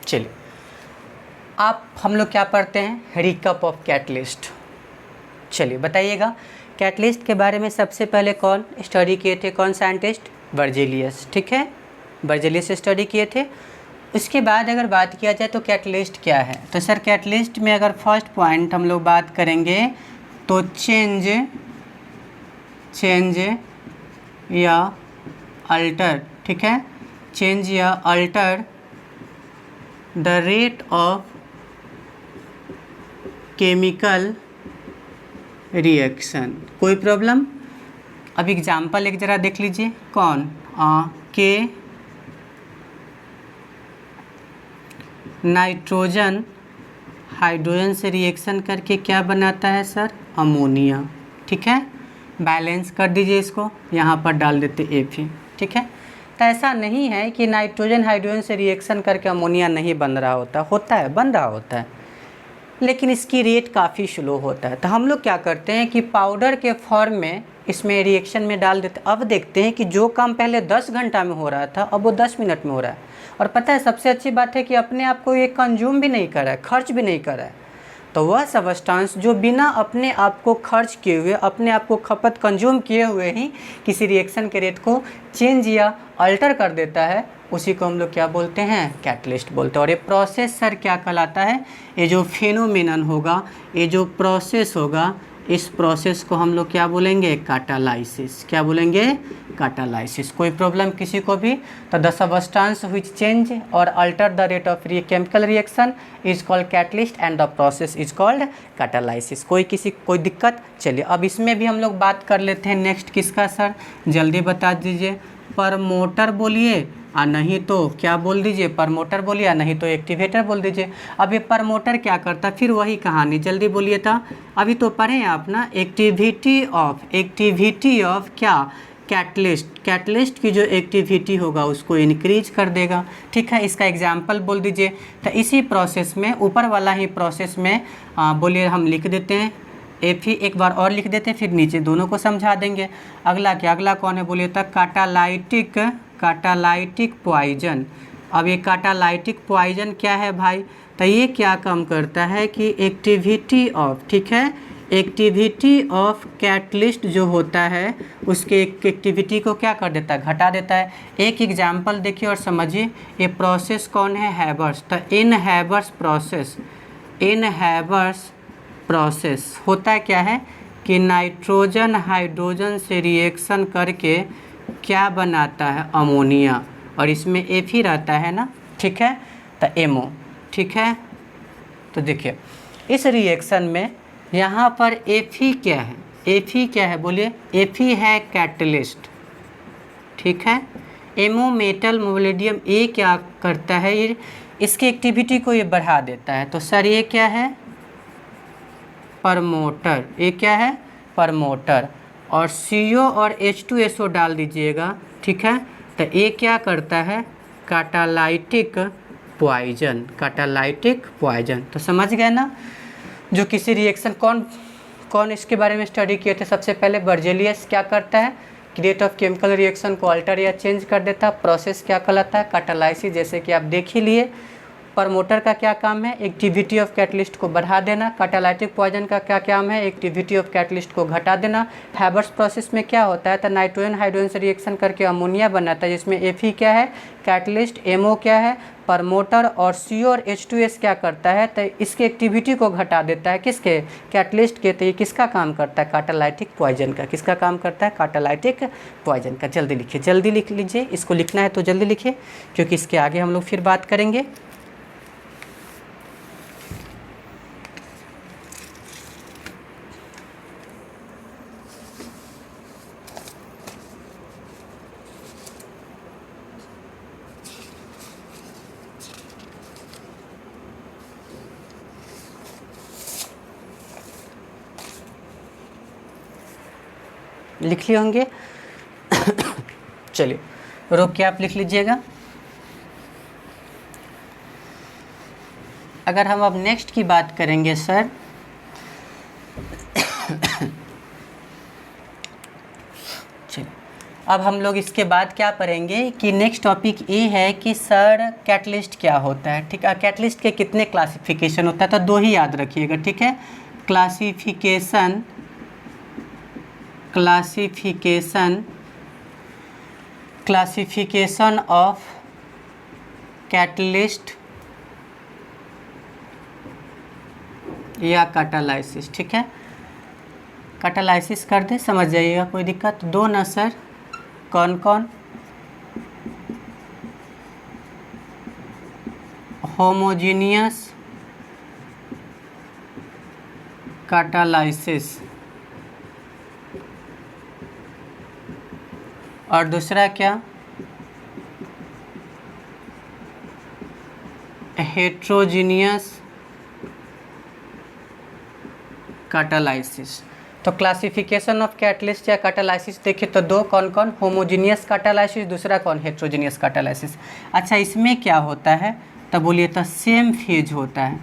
चलिए आप हम लोग क्या पढ़ते हैं, रिकअप ऑफ कैटलिस्ट। चलिए बताइएगा, कैटलिस्ट के बारे में सबसे पहले कौन स्टडी किए थे, कौन साइंटिस्ट, बर्जेलियस, ठीक है, बर्जेलियस स्टडी किए थे। उसके बाद अगर बात किया जाए तो कैटलिस्ट क्या है, तो सर कैटलिस्ट में अगर फर्स्ट पॉइंट हम लोग बात करेंगे तो चेंज या अल्टर, ठीक है, चेंज या alter the rate of chemical reaction. कोई प्रॉब्लम? अब एग्जाम्पल एक ज़रा देख लीजिए, कौन, के नाइट्रोजन हाइड्रोजन से रिएक्शन करके क्या बनाता है सर, अमोनिया, ठीक है। बैलेंस कर दीजिए इसको, यहाँ पर डाल देते Fe, ठीक है। तो ऐसा नहीं है कि नाइट्रोजन हाइड्रोजन से रिएक्शन करके अमोनिया नहीं बन रहा होता है, बन रहा होता है, लेकिन इसकी रेट काफ़ी स्लो होता है। तो हम लोग क्या करते हैं कि पाउडर के फॉर्म में इसमें रिएक्शन में डाल देते। अब देखते हैं कि जो काम पहले 10 घंटा में हो रहा था अब वो 10 मिनट में हो रहा है। और पता है सबसे अच्छी बात है कि अपने आप को ये कंज्यूम भी नहीं कर रहा है, खर्च भी नहीं कर रहा है। तो वह सब्सटेंस जो बिना अपने आप को खर्च किए हुए, अपने आप को खपत कंज्यूम किए हुए ही किसी रिएक्शन के रेट को चेंज या अल्टर कर देता है, उसी को हम लोग क्या बोलते हैं, कैटलिस्ट बोलते हैं। और ये प्रोसेस सर क्या कहलाता है, ये जो फेनोमेनन होगा, ये जो प्रोसेस होगा, इस प्रोसेस को हम लोग क्या बोलेंगे, कैटालाइसिस। क्या बोलेंगे, कैटालाइसिस। कोई प्रॉब्लम किसी को भी? तो द सब्सटेंस व्हिच चेंज और alter the rate of chemical reaction is called catalyst and the process is called catalysis. कोई दिक्कत? चलिए अब इसमें भी हम लोग बात कर लेते हैं। नेक्स्ट किसका सर, जल्दी बता दीजिए। प्रमोटर बोलिए और नहीं तो क्या बोल दीजिए, प्रमोटर बोलिए या नहीं तो एक्टिवेटर बोल दीजिए। अब ये प्रमोटर क्या करता है, फिर वही कहानी, जल्दी बोलिए। था अभी तो पढ़े आप ना, एक्टिविटी ऑफ क्या, कैटलिस्ट की जो एक्टिविटी होगा उसको इंक्रीज कर देगा, ठीक है। इसका एग्जाम्पल बोल दीजिए। तो इसी प्रोसेस में, ऊपर वाला ही प्रोसेस में बोलिए, हम लिख देते हैं Fe, एक बार और लिख देते हैं, फिर नीचे दोनों को समझा देंगे। अगला क्या, अगला कौन है बोलिए, तक कैटालाइटिक पॉइजन। अब ये कैटालाइटिक पॉइजन क्या है भाई, तो ये क्या काम करता है कि एक्टिविटी ऑफ, ठीक है, एक्टिविटी ऑफ कैटलिस्ट जो होता है उसके एक्टिविटी को क्या कर देता है, घटा देता है। एक एग्जाम्पल देखिए और समझिए। ये प्रोसेस कौन है, हैबर्स। तो इन हैबर्स प्रोसेस होता क्या है कि नाइट्रोजन हाइड्रोजन से रिएक्शन करके क्या बनाता है, अमोनिया, और इसमें Fe रहता है ना, ठीक है, तो MO, ठीक है। तो देखिए इस रिएक्शन में यहाँ पर Fe क्या है, Fe क्या है बोलिए, Fe है कैटलिस्ट, ठीक है। MO मेटल मोलिडियम, ये क्या करता है, ये इसकी एक्टिविटी को ये बढ़ा देता है। तो सर ये क्या है, प्रमोटर। ये क्या है, प्रमोटर। और CO और H2SO डाल दीजिएगा, ठीक है। तो ये क्या करता है, कैटालाइटिक पॉइजन। तो समझ गए ना, जो किसी रिएक्शन, कौन इसके बारे में स्टडी किए थे सबसे पहले, बर्जेलियस। क्या करता है, रेट ऑफ केमिकल रिएक्शन को अल्टर या चेंज कर देता है। प्रोसेस क्या कहलाता है, कैटालाइसिस, जैसे कि आप देख ही लिए। प्रमोटर का क्या काम है, एक्टिविटी ऑफ कैटलिस्ट को बढ़ा देना। कैटालाइटिक पॉइजन का क्या काम है, एक्टिविटी ऑफ कैटलिस्ट को घटा देना। हैबर्स प्रोसेस में क्या होता है, तो नाइट्रोजन हाइड्रोजन से रिएक्शन करके अमोनिया बनाता है, जिसमें Fe क्या है, कैटलिस्ट, MO क्या है, प्रमोटर, और CO और H2S क्या करता है, तो इसकी एक्टिविटी को घटा देता है, किसके, कैटलिस्ट के। तो ये किसका काम करता है, कैटालाइटिक पॉइजन का। किसका काम करता है, कैटालाइटिक पॉइजन का। जल्दी लिखिए, जल्दी लिख लीजिए, इसको लिखना है तो जल्दी लिखिए, क्योंकि इसके आगे हम लोग फिर बात करेंगे। लिख लिए होंगे। चलिए रोक के आप लिख लीजिएगा। अगर हम अब नेक्स्ट की बात करेंगे सर, चलिए अब हम लोग इसके बाद क्या पढ़ेंगे कि नेक्स्ट टॉपिक ये है कि सर कैटलिस्ट क्या होता है। ठीक है, कैटलिस्ट के कितने क्लासिफिकेशन होता है, तो दो ही याद रखिएगा। ठीक है, क्लासिफिकेशन ऑफ कैटलिस्ट या कैटालाइसिस। ठीक है, कैटालाइसिस कर दे, समझ जाइएगा, कोई दिक्कत दो ना सर। कौन कौन? होमोजीनियस कैटालाइसिस और दूसरा क्या? Heterogeneous catalysis. तो क्लासिफिकेशन ऑफ कैटलिस्ट या कैटालाइसिस देखिए तो दो, कौन कौन? होमोजीनियस कैटालाइसिस, दूसरा कौन? Heterogeneous catalysis. अच्छा, इसमें क्या होता है तब बोलिए तो सेम फेज होता है,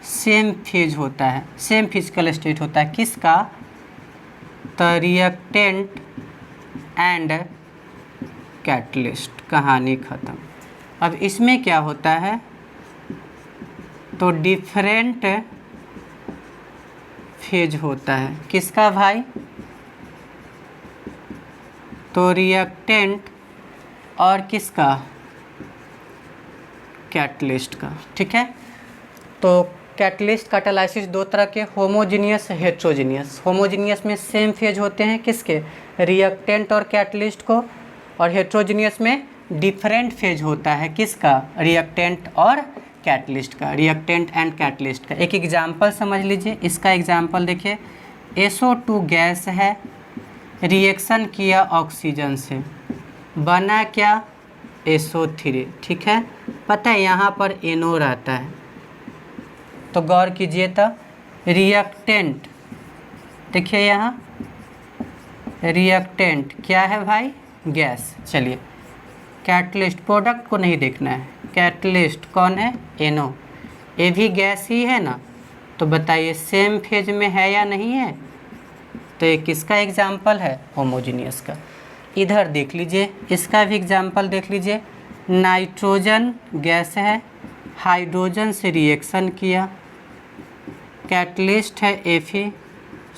सेम फेज होता है, सेम फिजिकल स्टेट होता है। किसका? तो रिएक्टेंट एंड कैटलिस्ट, कहानी ख़त्म। अब इसमें क्या होता है तो डिफरेंट फेज होता है। किसका भाई? तो रिएक्टेंट और किसका? कैटलिस्ट का। ठीक है, तो कैटलिस्ट कैटालाइसिस दो तरह के, होमोजीनियस हेट्रोजीनियस। होमोजीनियस में सेम फेज होते हैं किसके? रिएक्टेंट और कैटलिस्ट को, और हेट्रोजीनियस में डिफरेंट फेज होता है किसका? रिएक्टेंट और कैटलिस्ट का, रिएक्टेंट एंड कैटलिस्ट का। एक एग्जांपल समझ लीजिए, इसका एग्जांपल देखिए, SO2 गैस है, रिएक्शन किया ऑक्सीजन से, बना क्या? SO3। ठीक है, पता है यहाँ पर NO रहता है, तो गौर कीजिए तो रिएक्टेंट, देखिए यहाँ रिएक्टेंट क्या है भाई? गैस। चलिए, कैटलिस्ट प्रोडक्ट को नहीं देखना है, कैटलिस्ट कौन है? NO। ये भी गैस ही है ना, तो बताइए सेम फेज में है या नहीं है? तो ये किसका एग्जाम्पल है? होमोजीनियस का। इधर देख लीजिए, इसका भी एग्जाम्पल देख लीजिए, नाइट्रोजन गैस है, हाइड्रोजन से रिएक्शन किया, कैटलिस्ट है Fe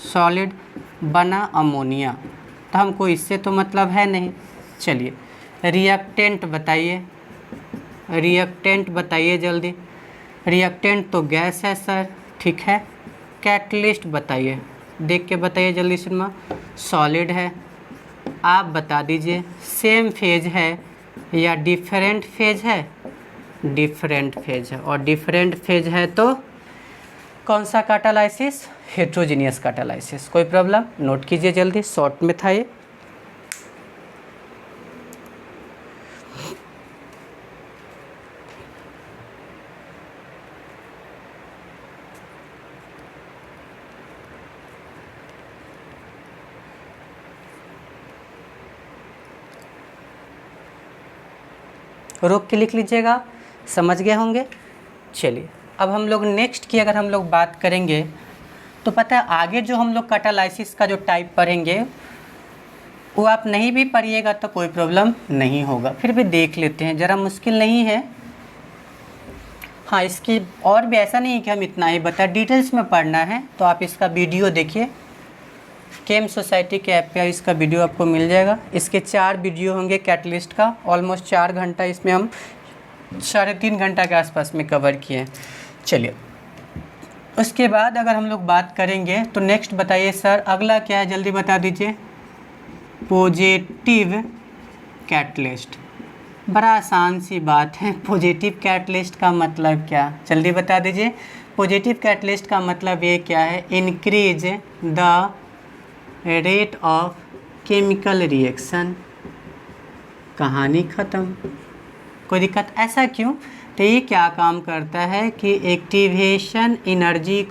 सॉलिड, बना अमोनिया। तो हमको इससे तो मतलब है नहीं। चलिए, रिएक्टेंट बताइए, रिएक्टेंट बताइए जल्दी। रिएक्टेंट तो गैस है सर, ठीक है। कैटलिस्ट बताइए, देख के बताइए जल्दी से। सॉलिड है, आप बता दीजिए सेम फेज है या डिफरेंट फेज है? डिफरेंट फेज है, और डिफरेंट फेज है तो कौन सा कैटालाइसिस? Heterogeneous catalysis. कोई प्रॉब्लम? नोट कीजिए जल्दी, शॉर्ट में था ये। रोक के लिख लीजिएगा, समझ गए होंगे। चलिए, अब हम लोग नेक्स्ट की अगर हम लोग बात करेंगे तो पता है आगे जो हम लोग कैटालाइसिस का जो टाइप पढ़ेंगे वो आप नहीं भी पढ़िएगा तो कोई प्रॉब्लम नहीं होगा, फिर भी देख लेते हैं, ज़रा मुश्किल नहीं है। हाँ, इसकी और भी ऐसा नहीं है कि हम इतना ही बताएं, डिटेल्स में पढ़ना है तो आप इसका वीडियो देखिए, केम सोसाइटी के ऐप पे इसका वीडियो आपको मिल जाएगा। इसके 4 वीडियो होंगे कैटलिस्ट का, ऑलमोस्ट 4 घंटा, इसमें हम 3.5 घंटा के आसपास में कवर किए हैं। चलिए, उसके बाद अगर हम लोग बात करेंगे तो नेक्स्ट बताइए सर अगला क्या है, जल्दी बता दीजिए। Positive catalyst. बड़ा आसान सी बात है, पॉजिटिव कैटलिस्ट का मतलब क्या, जल्दी बता दीजिए। पॉजिटिव कैटलिस्ट का मतलब ये क्या है? Increase the rate of chemical reaction, कहानी ख़त्म। कोई दिक्कत? ऐसा क्यों? तो ये क्या काम करता है कि एक्टिवेशन एनर्जी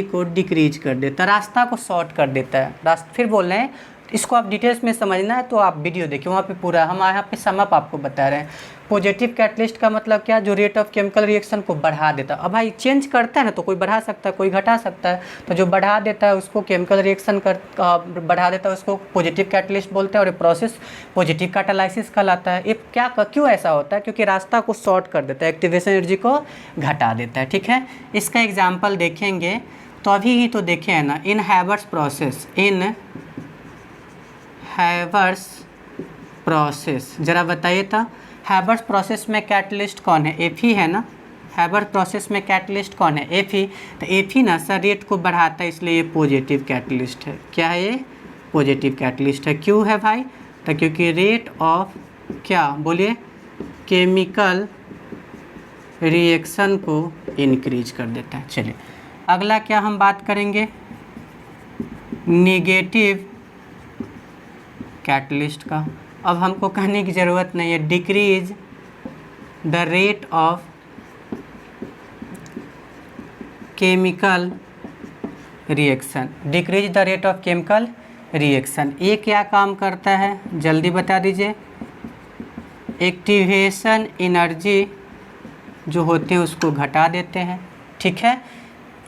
को डिक्रीज कर देता है, रास्ता को शॉर्ट कर देता है। फिर बोल रहे हैं इसको आप डिटेल्स में समझना है तो आप वीडियो देखिए, वहाँ पे पूरा हम यहाँ पे सम अप आपको बता रहे हैं। पॉजिटिव कैटलिस्ट का मतलब क्या, जो रेट ऑफ केमिकल रिएक्शन को बढ़ा देता है। अब भाई चेंज करता है ना, तो कोई बढ़ा सकता है कोई घटा सकता है, तो जो बढ़ा देता है उसको केमिकल रिएक्शन बढ़ा देता है उसको पॉजिटिव कैटलिस्ट बोलते हैं, और ये प्रोसेस पॉजिटिव कैटालाइसिस कहलाता है। ये क्या क्यों ऐसा होता है, क्योंकि रास्ता को शॉर्ट कर देता है, एक्टिवेशन एनर्जी को घटा देता है। ठीक है, इसका एग्जाम्पल देखेंगे तो अभी ही तो देखे हैं ना, इन हैबर्स प्रोसेस, इन हैबर्स प्रोसेस, ज़रा बताइए था हैबर्स प्रोसेस में कैटलिस्ट कौन है, Fe है ना। हैबर्स प्रोसेस में कैटलिस्ट कौन है, Fe। तो Fe ना सर रेट को बढ़ाता है, इसलिए ये पॉजिटिव कैटलिस्ट है। क्या है ये, पॉजिटिव कैटलिस्ट है। क्यों है भाई, तो क्योंकि रेट ऑफ क्या बोलिए, केमिकल रिएक्शन को इंक्रीज कर देता है। चलिए अगला क्या हम बात करेंगे, नेगेटिव कैटलिस्ट का। अब हमको कहने की ज़रूरत नहीं है, decrease the rate of chemical reaction, decrease the rate of chemical reaction. ये क्या काम करता है, जल्दी बता दीजिए। एक्टिवेशन एनर्जी जो होते हैं उसको घटा देते हैं। ठीक है,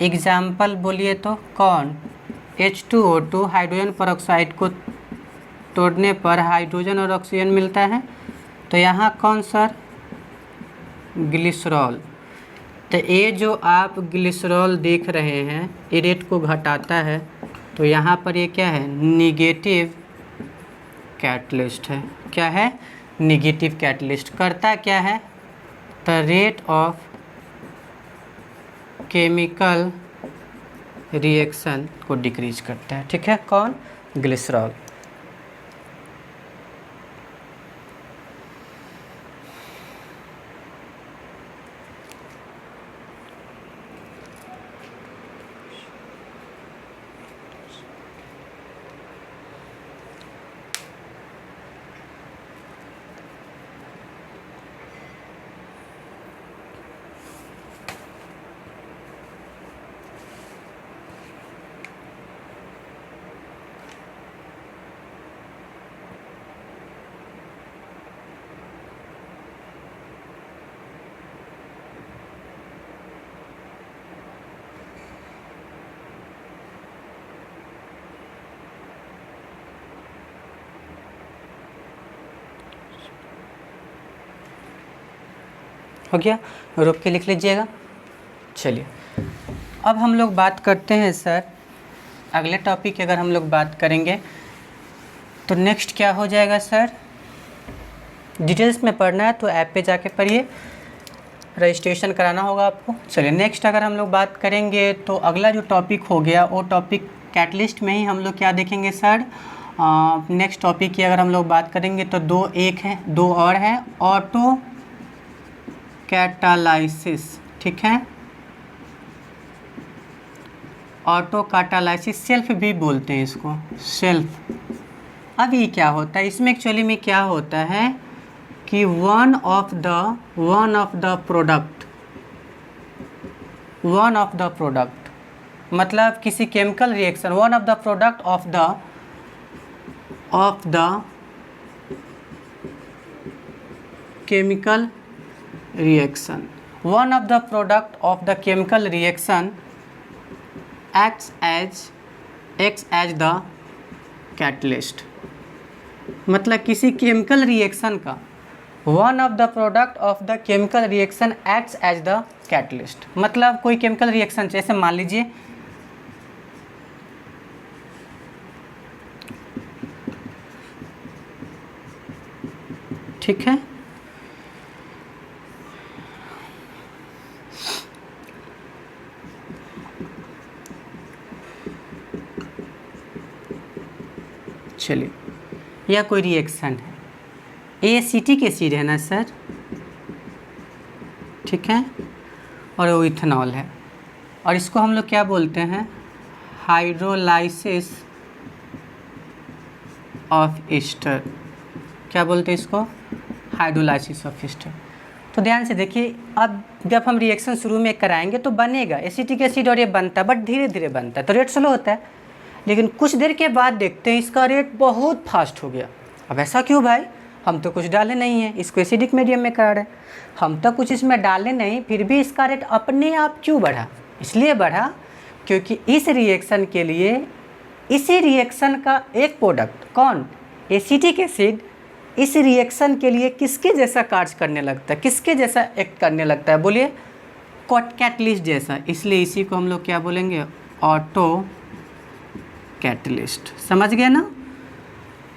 एग्जाम्पल बोलिए तो कौन, H2O2 हाइड्रोजन परऑक्साइड को तोड़ने पर हाइड्रोजन और ऑक्सीजन मिलता है, तो यहाँ कौन सर, ग्लिसरॉल। तो ये जो आप ग्लिसरॉल देख रहे हैं ये रेट को घटाता है, तो यहाँ पर ये क्या है, निगेटिव कैटलिस्ट है। क्या है, निगेटिव कैटलिस्ट। करता क्या है, the rate of chemical reaction को डिक्रीज करता है। ठीक है, कौन, ग्लिसरॉल। हो गया, रोक के लिख लीजिएगा। चलिए अब हम लोग बात करते हैं सर, अगले टॉपिक की अगर हम लोग बात करेंगे तो नेक्स्ट क्या हो जाएगा सर, डिटेल्स में पढ़ना है तो ऐप पे जाके पढ़िए, रजिस्ट्रेशन कराना होगा आपको। चलिए नेक्स्ट अगर हम लोग बात करेंगे तो अगला जो टॉपिक हो गया वो टॉपिक कैटलिस्ट में ही हम लोग क्या देखेंगे सर, नेक्स्ट टॉपिक की अगर हम लोग बात करेंगे तो दो और है, ऑटो कैटालाइसिस। ठीक है, ऑटो कैटालाइसिस, सेल्फ भी बोलते हैं इसको, सेल्फ। अब ये क्या होता है, इसमें एक्चुअली में क्या होता है कि वन ऑफ द प्रोडक्ट मतलब किसी chemical reaction, one of the product of the chemical reaction, one of the product of the chemical reaction acts as the catalyst। मतलब किसी केमिकल रिएक्शन का one of the product of the chemical reaction acts as the catalyst. मतलब कोई chemical reaction, जैसे मान लीजिए ठीक है, चलिए यह कोई रिएक्शन है, एसिटिक एसिड है ना सर, ठीक है, और वो इथेनॉल है, और इसको हम लोग क्या बोलते हैं, हाइड्रोलाइसिस ऑफ ईस्टर। क्या बोलते हैं इसको, हाइड्रोलाइसिस ऑफ ईस्टर। तो ध्यान से देखिए, अब जब हम रिएक्शन शुरू में कराएंगे तो बनेगा एसिटिक एसिड और ये बनता है, बट धीरे धीरे बनता है, तो रेट स्लो होता है। लेकिन कुछ देर के बाद देखते हैं इसका रेट बहुत फास्ट हो गया। अब ऐसा क्यों भाई, हम तो कुछ डाले नहीं हैं, इसको एसिडिक मीडियम में कर रहे हैं, हम तो कुछ इसमें डाले नहीं, फिर भी इसका रेट अपने आप क्यों बढ़ा? इसलिए बढ़ा क्योंकि इस रिएक्शन के लिए इसी रिएक्शन का एक प्रोडक्ट कौन, एसिटिक एसिड, इस रिएक्शन के लिए किसके जैसा कार्य करने लगता है, किसके जैसा एक्ट करने लगता है, बोलिए कैटलिस्ट जैसा। इसलिए इसी को हम लोग क्या बोलेंगे, ऑटो कैटलिस्ट। समझ गए ना?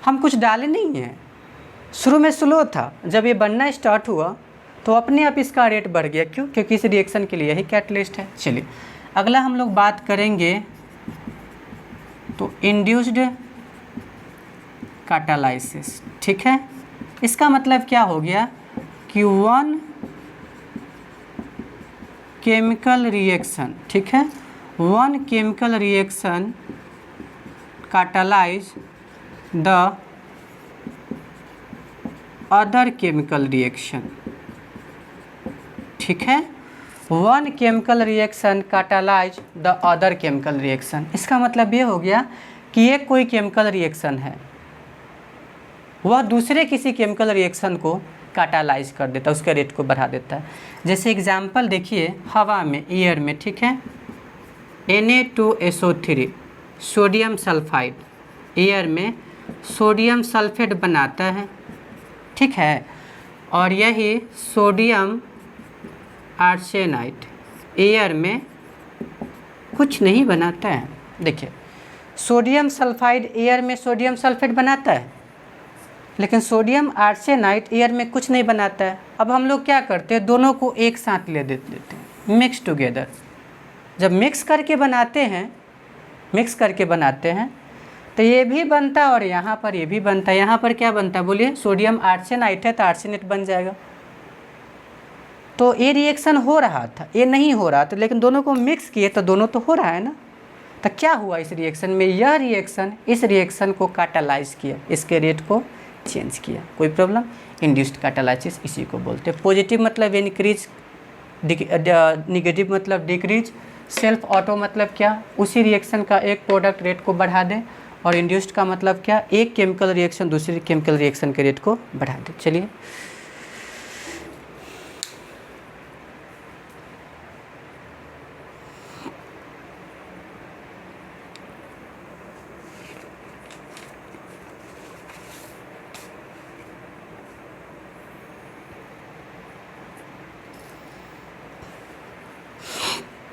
हम कुछ डाले नहीं हैं, शुरू में स्लो था, जब ये बनना स्टार्ट हुआ तो अपने आप इसका रेट बढ़ गया। क्यों? क्योंकि इस रिएक्शन के लिए ही कैटलिस्ट है। चलिए अगला हम लोग बात करेंगे तो इंड्यूस्ड कैटालाइसिस। ठीक है, इसका मतलब क्या हो गया कि वन केमिकल रिएक्शन, ठीक है, one chemical reaction catalyse the other chemical reaction. ठीक है, one chemical reaction catalyse the other chemical reaction. इसका मतलब ये हो गया कि ये कोई केमिकल रिएक्शन है, वह दूसरे किसी केमिकल रिएक्शन को कैटालाइज कर देता है, उसके रेट को बढ़ा देता है। जैसे एग्जांपल देखिए, हवा में, एयर में, ठीक है, Na2SO3 सोडियम सल्फाइड, एयर में सोडियम सल्फेट बनाता है, ठीक है, और यही सोडियम आर्सेनाइड एयर में कुछ नहीं बनाता है। देखिए सोडियम सल्फाइड एयर में सोडियम सल्फेट बनाता है, लेकिन सोडियम आर्सेनाइड एयर में कुछ नहीं बनाता है। अब हम लोग क्या करते हैं, दोनों को एक साथ ले देते हैं, मिक्स टुगेदर। जब मिक्स करके बनाते हैं तो ये भी बनता है और यहाँ पर ये भी बनता है। यहाँ पर क्या बनता है, बोलिए, सोडियम आर्सेनाइड है तो आर्सेनेट बन जाएगा। तो ये रिएक्शन हो रहा था, ये नहीं हो रहा था, लेकिन दोनों को मिक्स किए तो दोनों तो हो रहा है ना। तो क्या हुआ इस रिएक्शन में, यह रिएक्शन इस रिएक्शन को कैटालाइज किया, इसके रेट को चेंज किया। कोई प्रॉब्लम? इंड्यूस्ड कैटालाइसिस इसी को बोलते हैं। पॉजिटिव मतलब इंक्रीज, निगेटिव मतलब डिक्रीज, सेल्फ ऑटो मतलब क्या, उसी रिएक्शन का एक प्रोडक्ट रेट को बढ़ा दें, और इंड्यूस्ड का मतलब क्या, एक केमिकल रिएक्शन दूसरी केमिकल रिएक्शन के रेट को बढ़ा दे। चलिए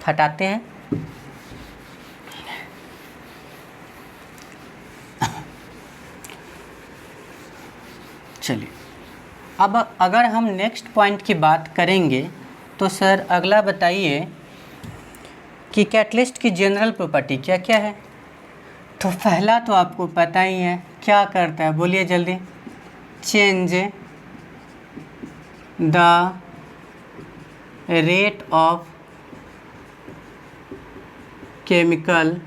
हटाते हैं। चलिए अब अगर हम नेक्स्ट पॉइंट की बात करेंगे तो सर अगला बताइए कि कैटलिस्ट की जनरल प्रॉपर्टी क्या क्या है। तो पहला तो आपको पता ही है, क्या करता है, बोलिए जल्दी, change the rate of chemical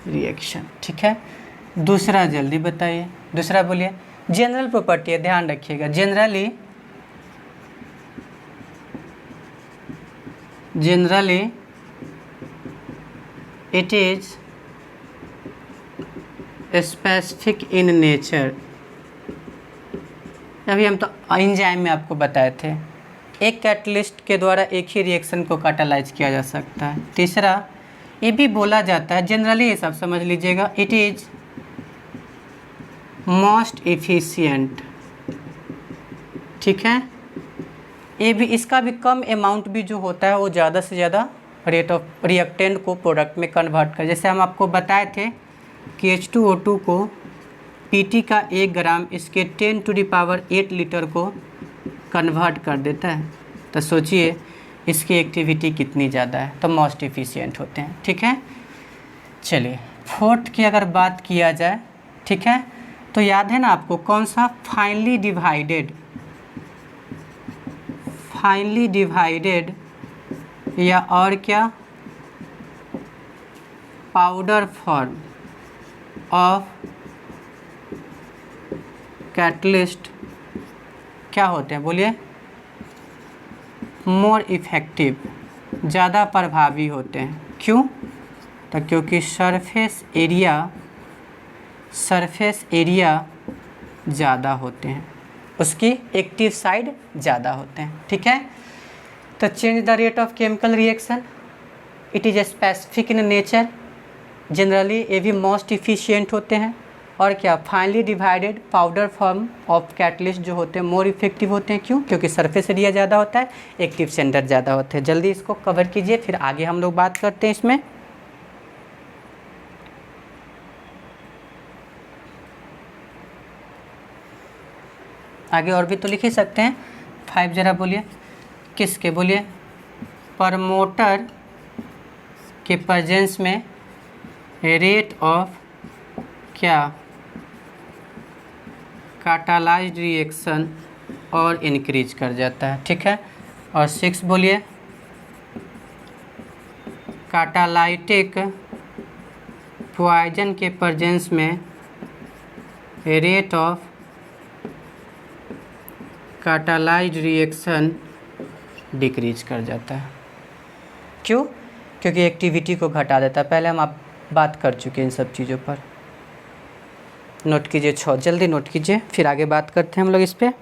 reaction. ठीक है, दूसरा जल्दी बताइए, दूसरा बोलिए। जनरल प्रॉपर्टी है, ध्यान रखिएगा, generally it is specific in nature. अभी हम तो एंजाइम में आपको बताए थे, एक कैटलिस्ट के द्वारा एक ही रिएक्शन को कैटालाइज किया जा सकता है। तीसरा ये भी बोला जाता है, जनरली ये सब समझ लीजिएगा, इट इज मोस्ट एफिशिएंट। ठीक है, ये भी, इसका भी कम अमाउंट भी जो होता है वो ज़्यादा से ज़्यादा रेट ऑफ रिएक्टेंट को प्रोडक्ट में कन्वर्ट कर। जैसे हम आपको बताए थे कि H2O2 को Pt का 1 ग्राम इसके 10⁸ लीटर को कन्वर्ट कर देता है। तो सोचिए इसकी एक्टिविटी कितनी ज़्यादा है, तो मोस्ट एफिशिएंट होते हैं। ठीक है, चलिए फोर्थ की अगर बात किया जाए, ठीक है, तो याद है ना आपको कौन सा, फाइनली डिवाइडेड या और क्या, पाउडर फॉर्म ऑफ कैटलिस्ट क्या होते हैं, बोलिए, मोर इफ़ेक्टिव, ज़्यादा प्रभावी होते हैं। क्यों? तो क्योंकि सरफेस एरिया सरफेस एरिया ज़्यादा होते हैं, उसकी एक्टिव साइड ज़्यादा होते हैं, ठीक है। तो change the rate of chemical reaction, it is specific in nature, generally ये भी मोस्ट इफिशियंट होते हैं। और क्या, finally divided powder form of catalyst जो होते हैं मोर इफेक्टिव होते हैं। क्यों? क्योंकि सरफेस एरिया ज़्यादा होता है, एक्टिव सेंटर ज़्यादा होते हैं। जल्दी इसको कवर कीजिए, फिर आगे हम लोग बात करते हैं इसमें। आगे और भी तो लिख ही सकते हैं। 5 ज़रा बोलिए, किसके बोलिए? प्रमोटर के प्रेजेंस में रेट ऑफ क्या, कैटालाइज्ड रिएक्शन और इंक्रीज कर जाता है, ठीक है। और 6 बोलिए, कैटालाइटिक पॉइजन के प्रेजेंस में rate of catalysed reaction decrease कर जाता है। क्यों? क्योंकि एक्टिविटी को घटा देता है। पहले हम आप बात कर चुके हैं इन सब चीज़ों पर। नोट कीजिए 6, जल्दी नोट कीजिए, फिर आगे बात करते हैं हम लोग इस पे।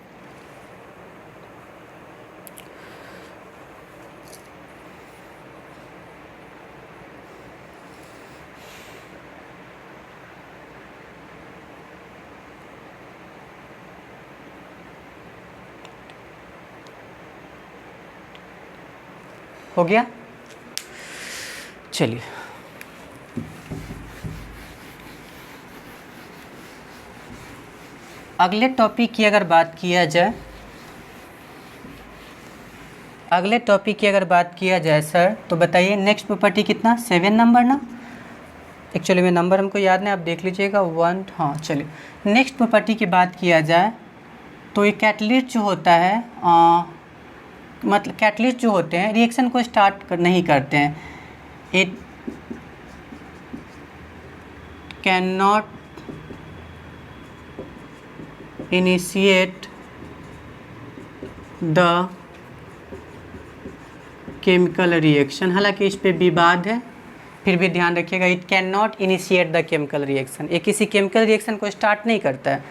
हो गया? चलिए, अगले टॉपिक की अगर बात किया जाए, सर, तो बताइए नेक्स्ट प्रॉपर्टी कितना, 7 नंबर ना? एक्चुअली में नंबर हमको याद नहीं, आप देख लीजिएगा 1। हाँ चलिए, नेक्स्ट प्रॉपर्टी की बात किया जाए तो ये कैटलिस्ट जो होता है, मतलब कैटलिस्ट जो होते हैं रिएक्शन को स्टार्ट नहीं करते हैं। It can not initiate the chemical reaction. हालांकि इस पे विवाद है, फिर भी ध्यान रखिएगा, it can not initiate the chemical reaction. ये किसी केमिकल रिएक्शन को स्टार्ट नहीं करता है,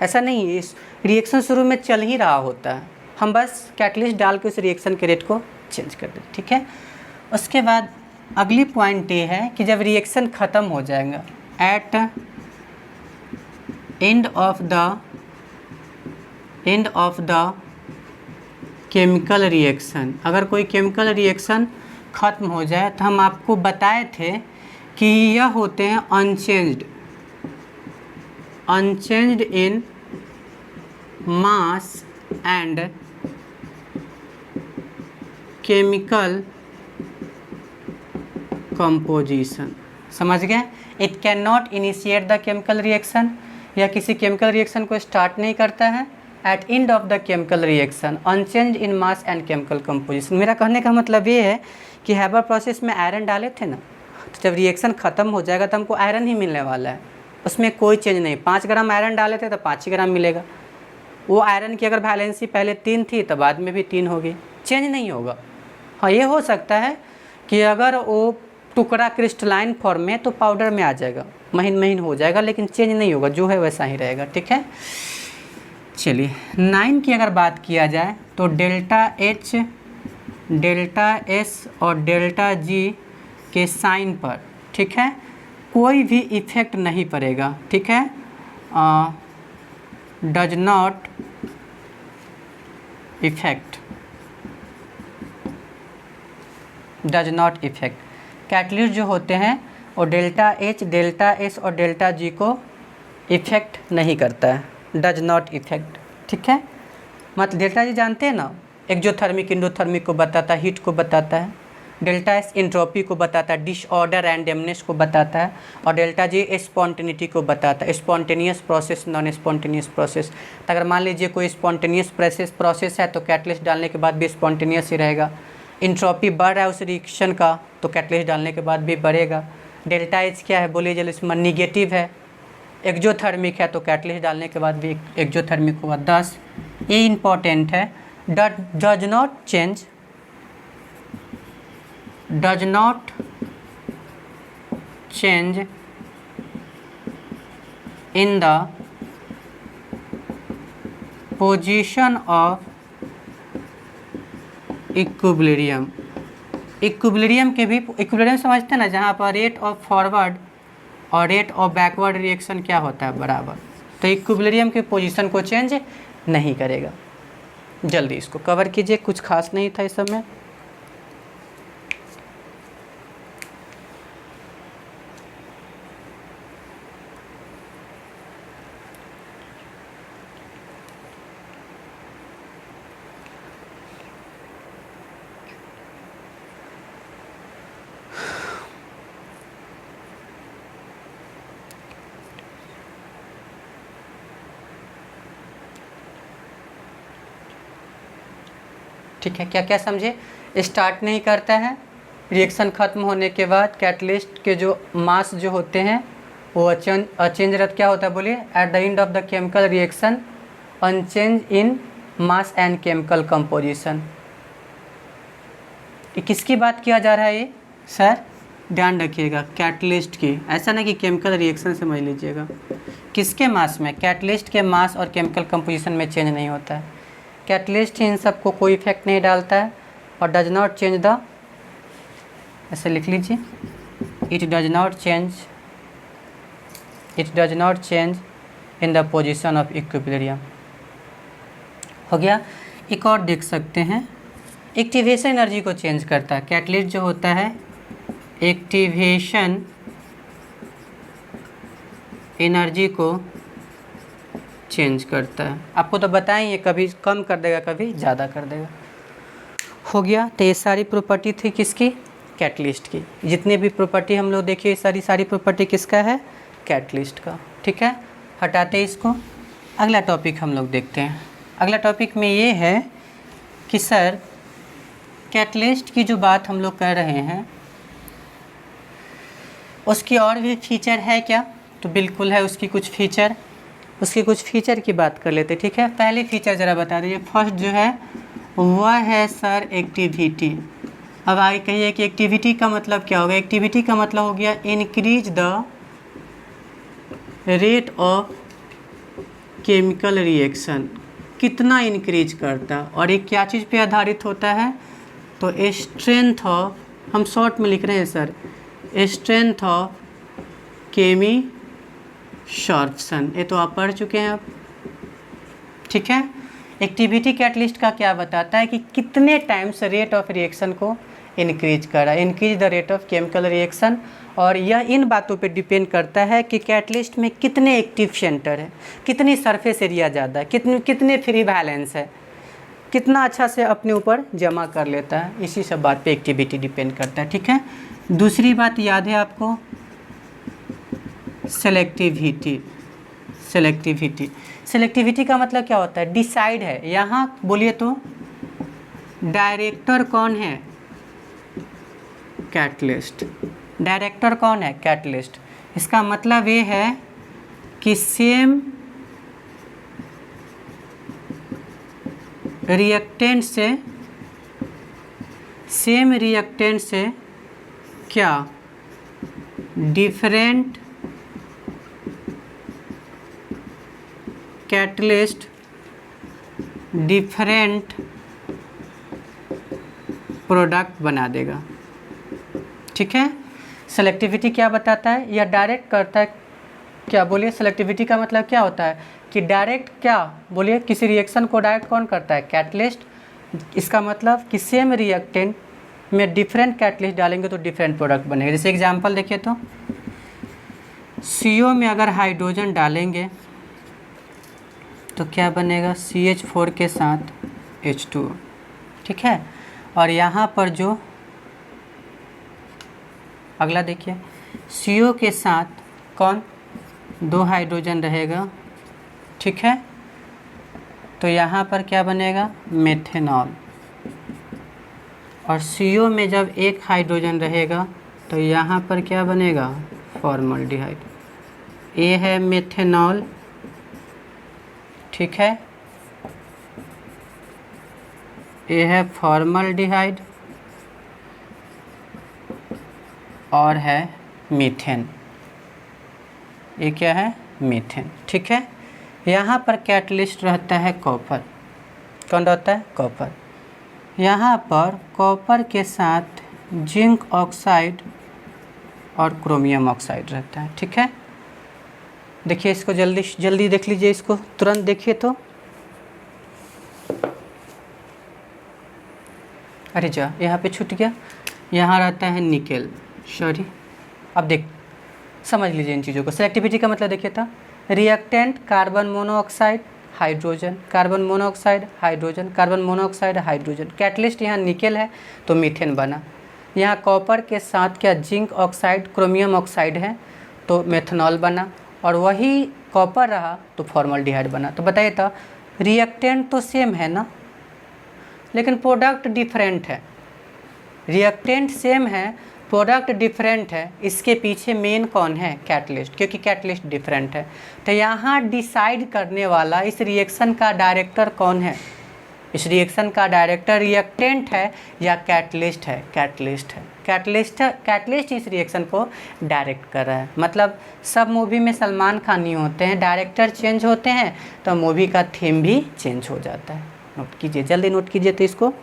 ऐसा नहीं है। इस रिएक्शन शुरू में चल ही रहा होता है, हम बस कैटलिस्ट डाल के उस रिएक्शन के रेट को चेंज कर देते, ठीक है। उसके बाद अगली पॉइंट ये है कि जब रिएक्शन ख़त्म हो जाएगा, at end of the chemical reaction, अगर कोई केमिकल रिएक्शन ख़त्म हो जाए तो हम आपको बताए थे कि यह होते हैं unchanged in mass and chemical composition. समझ गए? It can not initiate the chemical reaction, या किसी केमिकल रिएक्शन को स्टार्ट नहीं करता है। At end of the chemical reaction unchange in mass and chemical composition. मेरा कहने का मतलब ये है कि हैबर प्रोसेस में आयरन डाले थे ना, तो जब रिएक्शन ख़त्म हो जाएगा तो हमको आयरन ही मिलने वाला है, उसमें कोई चेंज नहीं। 5 ग्राम आयरन डाले थे तो 5 ही ग्राम मिलेगा। वो आयरन की अगर वैलेंसी पहले 3 थी तो बाद में भी 3 होगी, चेंज नहीं होगा। हाँ, ये हो सकता है कि अगर वो टुकड़ा क्रिस्टलाइन फॉर्म में तो पाउडर में आ जाएगा, महीन महीन हो जाएगा, लेकिन चेंज नहीं होगा, जो है वैसा ही रहेगा, ठीक है। चलिए 9 की अगर बात किया जाए तो डेल्टा H, डेल्टा S और डेल्टा G के साइन पर, ठीक है, कोई भी इफेक्ट नहीं पड़ेगा, ठीक है। डज नॉट इफेक्ट कैटलिस्ट जो होते हैं और डेल्टा H, डेल्टा S और डेल्टा G को इफेक्ट नहीं करता है, डज नॉट इफेक्ट, ठीक है। मतलब डेल्टा G जानते हैं ना, एक्सोथर्मिक इंडोथर्मिक को बताता है, हीट को बताता है। डेल्टा S एंट्रोपी को बताता है, डिसऑर्डर रैंडमनेस को बताता है। और डेल्टा G स्पॉन्टेनिटी को बताता है, spontaneous process, non spontaneous process. तो अगर मान लीजिए कोई स्पॉन्टेनियस प्रोसेस है तो कैटलिस्ट डालने के बाद भी स्पॉन्टेनियस ही रहेगा। इंट्रोपी बढ़ रहा है उस रिएक्शन का तो कैटलिस्ट डालने के बाद भी बढ़ेगा। डेल्टा H क्या है बोलिए जल्दी, इसमें निगेटिव है, एक्सोथर्मिक है तो कैटलिस्ट डालने के बाद भी एक्सोथर्मिक होगा। 10 ये इम्पॉर्टेंट है, does not change in the position of equilibrium. Equilibrium के भी इक्विलिब्रियम समझते हैं ना, जहाँ पर रेट ऑफ फॉरवर्ड और रेट ऑफ बैकवर्ड रिएक्शन क्या होता है, बराबर। तो इक्विलिब्रियम के पोजीशन को चेंज नहीं करेगा। जल्दी इसको कवर कीजिए, कुछ खास नहीं था इस समय। ठीक है, क्या क्या समझे। स्टार्ट नहीं करता है, रिएक्शन ख़त्म होने के बाद कैटलिस्ट के जो मास जो होते हैं वो अचेंज रहता, क्या होता है बोलिए, at the end of the chemical reaction unchange in mass and chemical composition. किसकी बात किया जा रहा है ये सर, ध्यान रखिएगा, कैटलिस्ट की, ऐसा ना कि केमिकल रिएक्शन समझ लीजिएगा। किसके मास में, कैटलिस्ट के मास और केमिकल कंपोजिशन में चेंज नहीं होता है। कैटलिस्ट इन सब को कोई इफेक्ट नहीं डालता है और डज नॉट चेंज द, ऐसे लिख लीजिए, it does not change in the position of equilibrium. हो गया। एक और देख सकते हैं, एक्टिवेशन एनर्जी को चेंज करता है। कैटलिस्ट जो होता है एक्टिवेशन एनर्जी को चेंज करता है। आपको तो बताएंगे, कभी कम कर देगा कभी ज़्यादा कर देगा। हो गया। तो ये सारी प्रॉपर्टी थी किसकी, कैटलिस्ट की। जितनी भी प्रॉपर्टी हम लोग देखिए, सारी प्रॉपर्टी किसका है, कैटलिस्ट का। ठीक है, हटाते इसको। अगला टॉपिक हम लोग देखते हैं। अगला टॉपिक में ये है कि सर कैटलिस्ट की जो बात हम लोग कर रहे हैं उसकी और भी फीचर है क्या, तो बिल्कुल है उसकी कुछ फीचर। उसके कुछ फीचर की बात कर लेते। ठीक है, पहले फीचर ज़रा बता दीजिए। फर्स्ट जो है वह है सर एक्टिविटी। अब आगे कहिए कि एक्टिविटी का मतलब क्या होगा। एक्टिविटी का मतलब हो गया increase the rate of chemical reaction, कितना इंक्रीज करता, और ये क्या चीज़ पे आधारित होता है, तो स्ट्रेंथ ऑफ, हम शॉर्ट में लिख रहे हैं सर, स्ट्रेंथ ऑफ केमिसॉर्प्शन। ये तो आप पढ़ चुके हैं अब। ठीक है, एक्टिविटी कैटलिस्ट का क्या बताता है कि कितने टाइम्स रेट ऑफ रिएक्शन को इंक्रीज करा, increase the rate of chemical reaction. और यह इन बातों पे डिपेंड करता है कि कैटलिस्ट में कितने एक्टिव सेंटर है, कितनी सरफेस एरिया ज़्यादा है, कितने फ्री बैलेंस है, कितना अच्छा से अपने ऊपर जमा कर लेता है। इसी सब बात पे एक्टिविटी डिपेंड करता है। ठीक है, दूसरी बात याद है आपको, सेलेक्टिविटी। सेलेक्टिविटी का मतलब क्या होता है, डिसाइड है। यहाँ बोलिए तो डायरेक्टर कौन है, कैटलिस्ट। डायरेक्टर कौन है, कैटलिस्ट। इसका मतलब ये है कि सेम रिएक्टेंट से क्या डिफरेंट कैटलिस्ट डिफरेंट प्रोडक्ट बना देगा। ठीक है, सेलेक्टिविटी क्या बताता है, यह डायरेक्ट करता है। क्या बोलिए, सेलेक्टिविटी का मतलब क्या होता है कि डायरेक्ट, क्या बोलिए, किसी रिएक्शन को डायरेक्ट कौन करता है, कैटलिस्ट। इसका मतलब कि सेम रिएक्टेंट में डिफरेंट कैटलिस्ट डालेंगे तो डिफरेंट प्रोडक्ट बनेगा। जैसे एग्जांपल देखिए तो CO में अगर हाइड्रोजन डालेंगे तो क्या बनेगा, CH4 के साथ H2। ठीक है, और यहाँ पर जो अगला देखिए, CO के साथ कौन, 2 हाइड्रोजन रहेगा। ठीक है, तो यहाँ पर क्या बनेगा, मेथेनॉल। और CO में जब 1 हाइड्रोजन रहेगा तो यहाँ पर क्या बनेगा, फॉर्मल्डिहाइड। ये है मेथेनॉल। ठीक है, ये है फॉर्मल्डिहाइड और है मीथेन। ये क्या है, मीथेन। ठीक है, यहाँ पर कैटलिस्ट रहता है कॉपर। कौन रहता है? कॉपर। यहाँ पर कॉपर के साथ जिंक ऑक्साइड और क्रोमियम ऑक्साइड रहता है। ठीक है, देखिए इसको जल्दी जल्दी देख लीजिए, इसको तुरंत देखिए तो। अरे जा, यहाँ पे छूट गया। यहाँ रहता है निकेल, सॉरी। अब देख समझ लीजिए इन चीज़ों को। सेलेक्टिविटी का मतलब देखिए था, reactant carbon monoxide hydrogen, carbon monoxide hydrogen, carbon monoxide hydrogen. Catalyst यहाँ निकेल है तो मीथेन बना। यहाँ कॉपर के साथ क्या जिंक ऑक्साइड क्रोमियम ऑक्साइड है तो मेथनॉल बना, और वही कॉपर रहा तो फॉर्मल्डिहाइड बना। तो बताइए तो रिएक्टेंट तो सेम है ना, लेकिन प्रोडक्ट डिफरेंट है। रिएक्टेंट सेम है, प्रोडक्ट डिफरेंट है। इसके पीछे मेन कौन है? कैटलिस्ट, क्योंकि कैटलिस्ट डिफरेंट है। तो यहाँ डिसाइड करने वाला इस रिएक्शन का डायरेक्टर कौन है? इस रिएक्शन का डायरेक्टर रिएक्टेंट है या कैटलिस्ट है? कैटलिस्ट है। कैटलिस्ट इस रिएक्शन को डायरेक्ट कर रहा है। मतलब सब मूवी में सलमान खान ही होते हैं, डायरेक्टर चेंज होते हैं तो मूवी का थीम भी चेंज हो जाता है। नोट कीजिए, जल्दी नोट कीजिए तो इसको।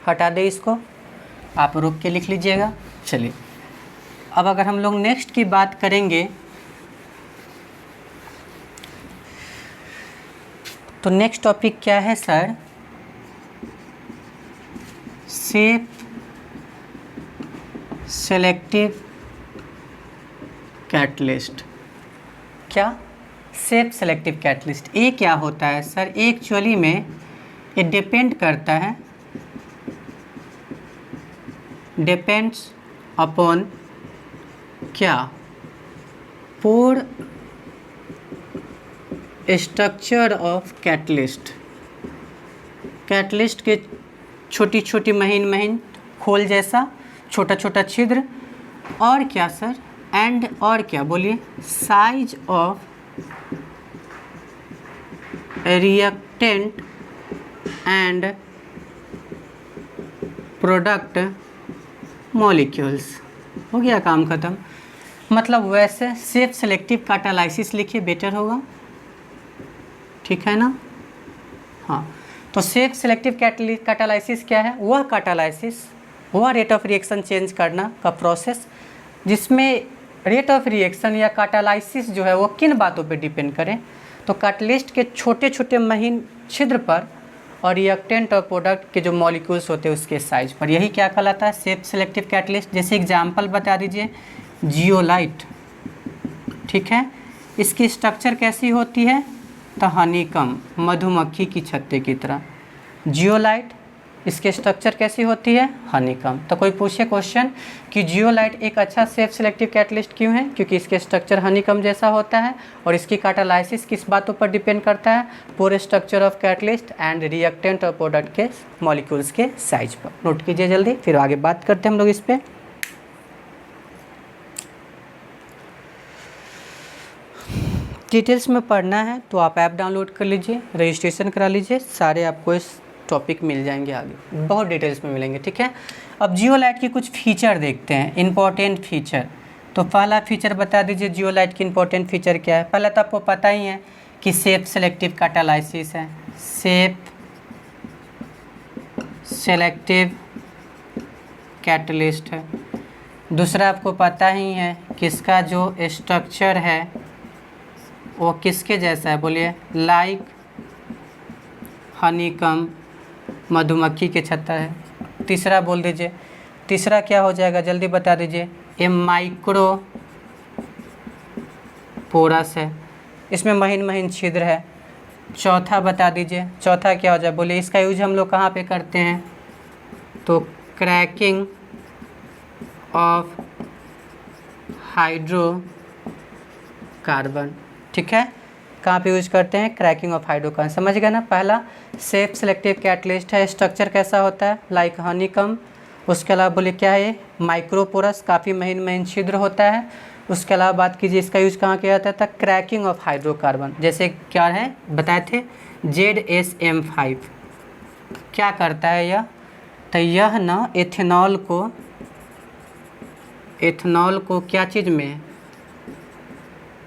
हटा दे इसको, आप रुक के लिख लीजिएगा। चलिए अब अगर हम लोग नेक्स्ट की बात करेंगे तो नेक्स्ट टॉपिक क्या है सर? Safe selective catalyst. क्या? Safe selective catalyst. ये क्या होता है सर? एक्चुअली में ये डिपेंड करता है, डिपेंड्स अपॉन क्या? Pore structure of catalyst. Catalyst के छोटी छोटी महीन खोल जैसा छोटा छोटा छिद्र, और क्या सर? एंड और क्या बोलिए? Size of reactant and product molecules. हो गया काम ख़त्म। मतलब वैसे सेफ सेलेक्टिव कैटालाइसिस लिखिए, बेटर होगा। ठीक है ना? हाँ, तो सेफ सेलेक्टिव कैटालाइसिस क्या है? वह कैटालाइसिस, वह रेट ऑफ रिएक्शन चेंज करना का प्रोसेस जिसमें रेट ऑफ रिएक्शन या कैटालाइसिस जो है वो किन बातों पे डिपेंड करें? तो कैटलिस्ट के छोटे छोटे महीन छिद्र पर और रिएक्टेंट और प्रोडक्ट के जो मॉलिक्यूल्स होते हैं उसके साइज पर। यही क्या कहलाता है? Safe selective catalyst. जैसे एग्जांपल बता दीजिए, जियोलाइट। ठीक है, इसकी स्ट्रक्चर कैसी होती है? तो हनीकम, मधुमक्खी की छत्ते की तरह। जियोलाइट, इसके स्ट्रक्चर कैसी होती है? हनीकम। तो कोई पूछे क्वेश्चन कि जियोलाइट एक अच्छा सेफ सेलेक्टिव कैटलिस्ट क्यों है? क्योंकि इसके स्ट्रक्चर हनीकम जैसा होता है और इसकी कैटालाइसिस किस बातों पर डिपेंड करता है? पूरे structure of catalyst and reactant और प्रोडक्ट के मॉलिक्यूल्स के साइज पर। नोट कीजिए जल्दी, फिर आगे बात करते हैं हम लोग इस पर। डिटेल्स में पढ़ना है तो आप ऐप डाउनलोड कर लीजिए, रजिस्ट्रेशन करा लीजिए, सारे आपको इस टॉपिक मिल जाएंगे, आगे बहुत डिटेल्स में मिलेंगे। ठीक है, अब जियोलाइट की कुछ फीचर देखते हैं, इंपॉर्टेंट फीचर। तो पहला फीचर बता दीजिए, जियोलाइट की इंपॉर्टेंट फीचर क्या है? पहला तो आपको पता ही है कि सेफ सेलेक्टिव कैटालाइसिस है, सेफ सेलेक्टिव कैटलिस्ट है। दूसरा आपको पता ही है कि इसका जो स्ट्रक्चर है वो किसके जैसा है? बोलिए, लाइक हनीकम, मधुमक्खी के छत्ता है। तीसरा बोल दीजिए, तीसरा क्या हो जाएगा? जल्दी बता दीजिए। ये माइक्रो पोरस है, इसमें महीन छिद्र है। चौथा बता दीजिए, चौथा क्या हो जाए? बोलिए, इसका यूज हम लोग कहाँ पे करते हैं? तो क्रैकिंग ऑफ हाइड्रोकार्बन। ठीक है, कहाँ पे यूज करते हैं? Cracking of hydrocarbon. समझ गए ना? पहला सेफ सेलेक्टिव कैटलिस्ट है, स्ट्रक्चर कैसा होता है? लाइक हनीकम। उसके अलावा बोलिए क्या है? माइक्रोपोरस, काफ़ी महीन छिद्र होता है। उसके अलावा बात कीजिए, इसका यूज कहाँ किया जाता था? Cracking of hydrocarbon. जैसे क्या है बताए थे ZSM5 क्या करता है यह? तो यह ना एथेनॉल को क्या चीज़ में,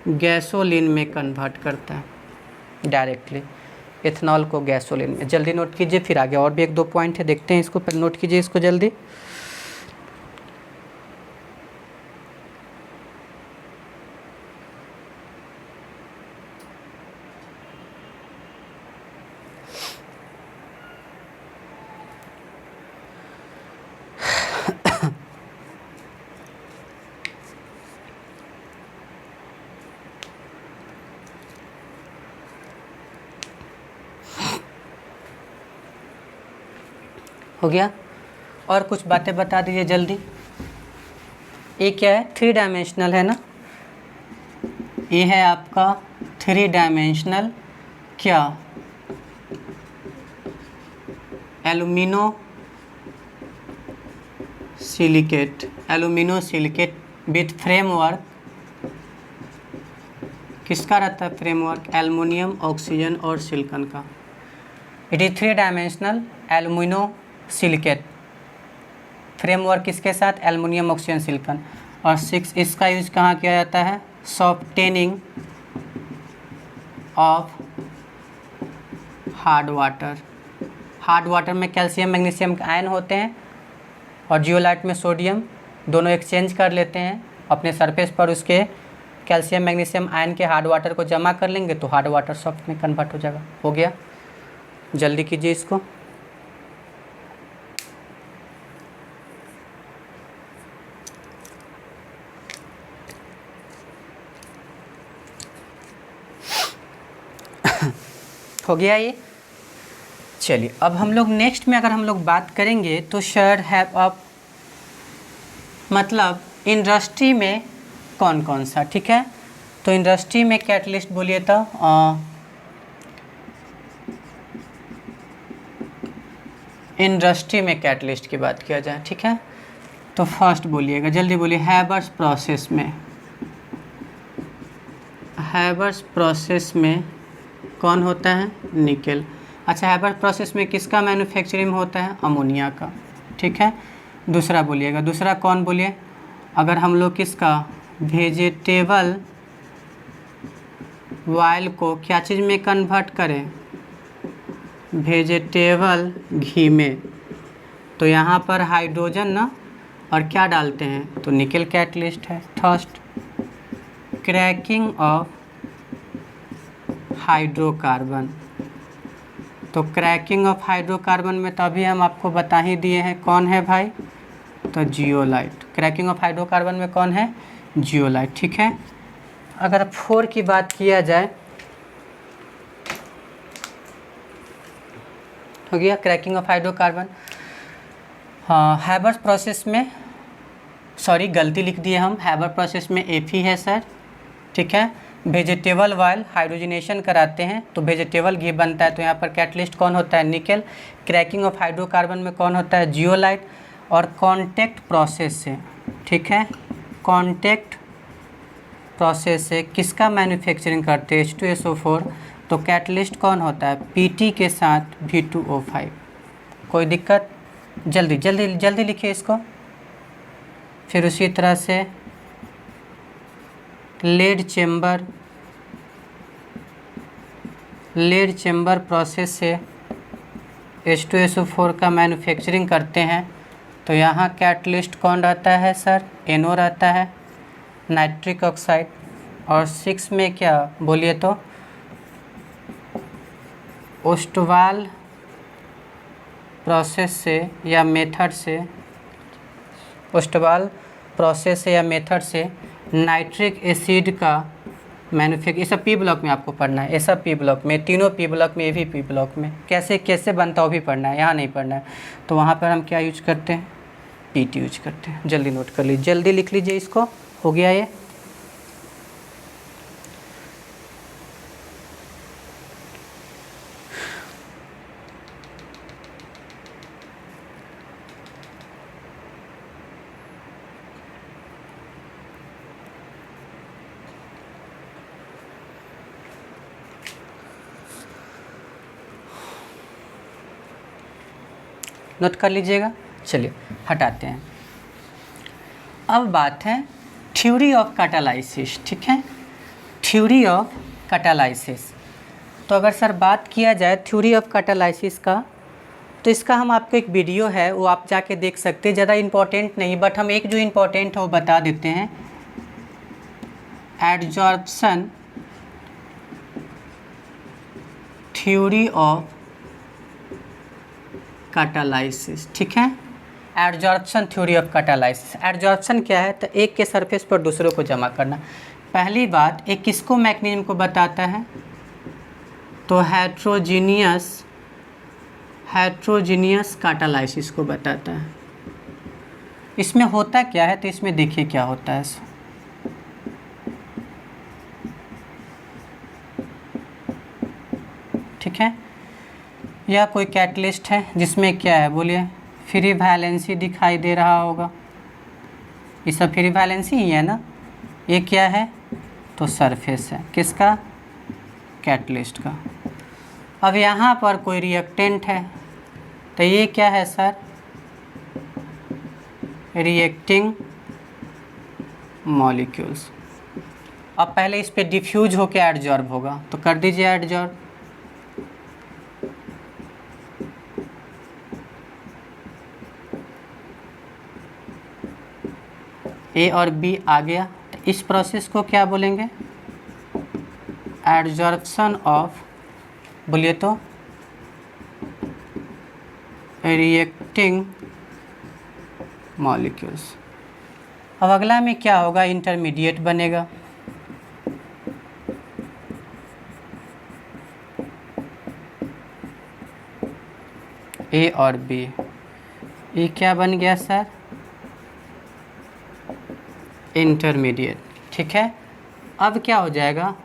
गैसोलीन में कन्वर्ट करता है डायरेक्टली, एथेनॉल को गैसोलीन में। जल्दी नोट कीजिए, फिर आगे और भी एक दो पॉइंट है, देखते हैं इसको, पहले नोट कीजिए इसको जल्दी। हो गया? और कुछ बातें बता दीजिए जल्दी। ये क्या है? 3 डायमेंशनल है ना, ये है आपका 3 डायमेंशनल क्या, एल्यूमिनो सिलिकेट विथ फ्रेमवर्क, किसका रहता है फ्रेमवर्क? एल्युमिनियम, ऑक्सीजन और सिलिकॉन का। It is 3 dimensional alumino silicate, framework किसके साथ? Aluminium, oxygen, silicon. और 6 इसका यूज कहाँ किया जाता है? सॉफ्टेनिंग ऑफ हार्ड वाटर में कैल्शियम मैग्नीशियम के आयन होते हैं और जियोलाइट में सोडियम, दोनों एक्सचेंज कर लेते हैं अपने सरफेस पर, उसके कैल्शियम मैग्नीशियम आयन के हार्ड वाटर को जमा कर लेंगे तो हार्ड वाटर सॉफ्ट में कन्वर्ट हो जाएगा। हो गया? जल्दी कीजिए इसको। हो गया ये? चलिए अब हम लोग नेक्स्ट में अगर हम लोग बात करेंगे तो शुड हैव अ, मतलब इंडस्ट्री में कौन कौन सा, ठीक है? तो इंडस्ट्री में कैटलिस्ट बोलिए तो इंडस्ट्री में कैटलिस्ट की बात किया जाए, ठीक है? तो फर्स्ट बोलिएगा, जल्दी बोलिए। हैबर्स प्रोसेस में कौन होता है? निकेल। अच्छा, हैबर्स प्रोसेस में किसका मैन्युफैक्चरिंग होता है? अमोनिया का, ठीक है? दूसरा बोलिएगा, दूसरा कौन बोलिए? अगर हम लोग किसका, वेजिटेबल ऑयल को क्या चीज़ में कन्वर्ट करें? वेजिटेबल घी में, तो यहाँ पर हाइड्रोजन ना और क्या डालते हैं? तो निकेल कैटलिस्ट है। थर्स्ट, क्रैकिंग ऑफ हाइड्रोकार्बन, तो क्रैकिंग ऑफ हाइड्रोकार्बन में तो अभी हम आपको बता ही दिए हैं, कौन है भाई? तो जियोलाइट। क्रैकिंग ऑफ हाइड्रोकार्बन में कौन है? जियोलाइट, ठीक है? अगर 4 की बात किया जाए, हो गया क्रैकिंग ऑफ हाइड्रोकार्बन। हाँ, हैबर्स प्रोसेस में, सॉरी गलती लिख दिए हम, हैबर प्रोसेस में Fe है सर, ठीक है? वेजिटेबल ऑयल हाइड्रोजनेशन कराते हैं तो वेजिटेबल घी बनता है, तो यहाँ पर कैटलिस्ट कौन होता है? निकेल। क्रैकिंग ऑफ हाइड्रोकार्बन में कौन होता है? जियोलाइट। और कॉन्टैक्ट प्रोसेस से, ठीक है, कॉन्टैक्ट प्रोसेस से किसका मैन्युफैक्चरिंग करते हैं? H2SO4, तो कैटलिस्ट कौन होता है? Pt के साथ V2O5। कोई दिक्कत? जल्दी जल्दी जल्दी लिखिए इसको। फिर उसी तरह से लेड चेम्बर प्रोसेस से H2SO4 का मैन्युफैक्चरिंग करते हैं, तो यहाँ कैटलिस्ट कौन रहता है सर? NO रहता है, नाइट्रिक ऑक्साइड। और 6 में क्या बोलिए तो ओस्टवाल प्रोसेस से या मेथड से नाइट्रिक एसिड का मैन्युफैक्चर, ये सब P ब्लॉक में आपको पढ़ना है, ये सब P ब्लॉक में, तीनों P ब्लॉक में, ये भी P ब्लॉक में कैसे बनता है वो भी पढ़ना है, यहाँ नहीं पढ़ना है। तो वहाँ पर हम क्या यूज करते हैं? PT यूज करते हैं। जल्दी नोट कर लीजिए, जल्दी लिख लीजिए इसको। हो गया ये? नोट कर लीजिएगा। चलिए हटाते हैं। अब बात है थ्योरी ऑफ कैटालाइसिस, ठीक है, थ्योरी ऑफ कैटालाइसिस। तो अगर सर बात किया जाए थ्योरी ऑफ कैटालाइसिस का, तो इसका हम आपको एक वीडियो है वो आप जाके देख सकते हैं, ज़्यादा इम्पोर्टेंट नहीं, बट हम एक जो इम्पोर्टेंट है वो बता देते हैं। एडजॉर्प्शन थ्योरी ऑफ कैटालाइसिस, ठीक है, adsorption theory of catalysis. Adsorption क्या है? तो एक के सरफेस पर दूसरों को जमा करना। पहली बात, एक किसको मैकेनिज्म को बताता है? तो हेट्रोजीनियस कैटालाइसिस को बताता है। इसमें होता क्या है? तो इसमें देखिए क्या होता है। ठीक है, यह कोई कैटलिस्ट है जिसमें क्या है बोलिए, फ्री वैलेंसी दिखाई दे रहा होगा। ये सब फ्री वैलेंसी ही है ना। ये क्या है? तो सरफेस है किसका? कैटलिस्ट का। अब यहाँ पर कोई रिएक्टेंट है, तो ये क्या है सर? Reacting molecules. अब पहले इस पे डिफ्यूज होकर एडजॉर्ब होगा, तो कर दीजिए एडजॉर्ब। ए और बी आ गया, तो इस प्रोसेस को क्या बोलेंगे? एडजॉर्प्शन ऑफ, बोलिए तो, रिएक्टिंग मॉलिक्यूल्स। अब अगला में क्या होगा? इंटरमीडिएट बनेगा। ए और बी, ये क्या बन गया सर? इंटरमीडिएट, ठीक है। अब क्या हो जाएगा?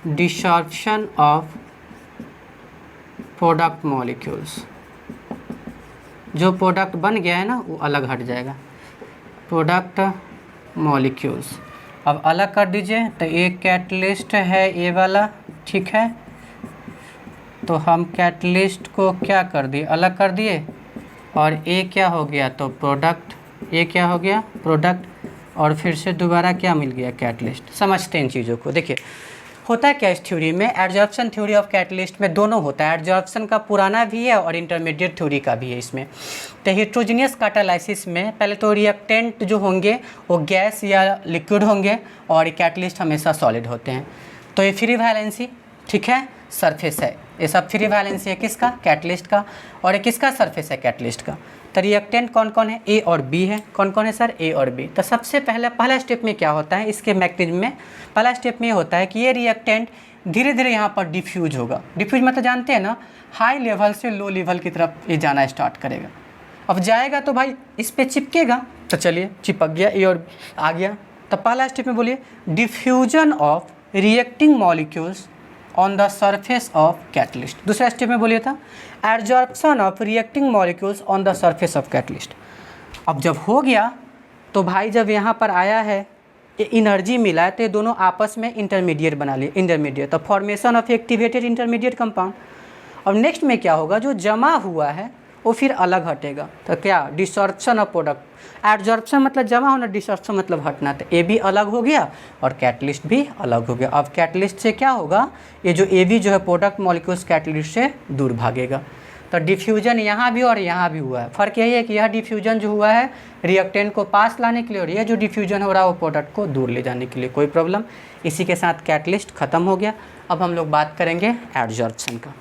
Desorption of product molecules. जो प्रोडक्ट बन गया है ना वो अलग हट जाएगा, प्रोडक्ट मॉलिक्यूल्स। अब अलग कर दीजिए, तो एक कैटलिस्ट है ये वाला, ठीक है, तो हम कैटलिस्ट को क्या कर दिए? अलग कर दिए। और ये क्या हो गया? तो प्रोडक्ट, ये क्या हो गया? प्रोडक्ट, और फिर से दोबारा क्या मिल गया? कैटलिस्ट। समझते हैं इन चीज़ों को। देखिए होता क्या इस थ्योरी में, एडजॉर्प्शन थ्योरी ऑफ कैटलिस्ट में दोनों होता है। एडजॉर्प्शन का पुराना भी है और इंटरमीडिएट थ्योरी का भी है इसमें। तो हेट्रोजीनियस कैटालाइसिस में पहले तो रिएक्टेंट जो होंगे वो गैस या लिक्विड होंगे और कैटलिस्ट हमेशा सॉलिड होते हैं। तो ये फ्री वैलेंसी, ठीक है, सरफेस है। ये सब फ्री वैलेंसी है किसका? कैटलिस्ट का। और ये किसका सरफेस है? कैटलिस्ट का। तो रिएक्टेंट कौन कौन है? ए और बी है। कौन कौन है सर? ए और बी। तो सबसे पहला स्टेप में क्या होता है इसके मैकेनिज्म में? पहला स्टेप में होता है कि ये रिएक्टेंट धीरे धीरे यहाँ पर डिफ्यूज होगा। डिफ्यूज मतलब जानते हैं ना, हाई लेवल से लो लेवल की तरफ ये जाना स्टार्ट करेगा। अब जाएगा तो भाई इस पर चिपकेगा, तो चलिए चिपक गया, ए और आ गया। तो पहला स्टेप में बोलिए diffusion of reacting molecules on the surface of catalyst. दूसरा स्टेप में बोलिए था adsorption of reacting molecules on the surface of catalyst. अब जब हो गया तो भाई जब यहाँ पर आया है ये एनर्जी मिला है, तो ये दोनों आपस में इंटरमीडिएट बना लिए। इंटरमीडिएट, तो formation of activated intermediate compound. अब नेक्स्ट में क्या होगा? जो जमा हुआ है वो फिर अलग हटेगा। तो क्या? Desorption of product. एडजॉर्प्शन मतलब जमा होना, डिसॉर्प्शन मतलब हटना। तो ए भी अलग हो गया और कैटलिस्ट भी अलग हो गया। अब कैटलिस्ट से क्या होगा? ये जो ए बी जो है प्रोडक्ट मॉलिक्यूल्स कैटलिस्ट से दूर भागेगा। तो डिफ्यूजन यहाँ भी और यहाँ भी हुआ है। फ़र्क यही है कि यह डिफ्यूजन जो हुआ है रिएक्टेंट को पास लाने के लिए, और यह जो डिफ्यूजन हो रहा है वो प्रोडक्ट को दूर ले जाने के लिए। कोई प्रॉब्लम। इसी के साथ कैटलिस्ट ख़त्म हो गया। अब हम लोग बात करेंगे एडजॉर्प्शन का।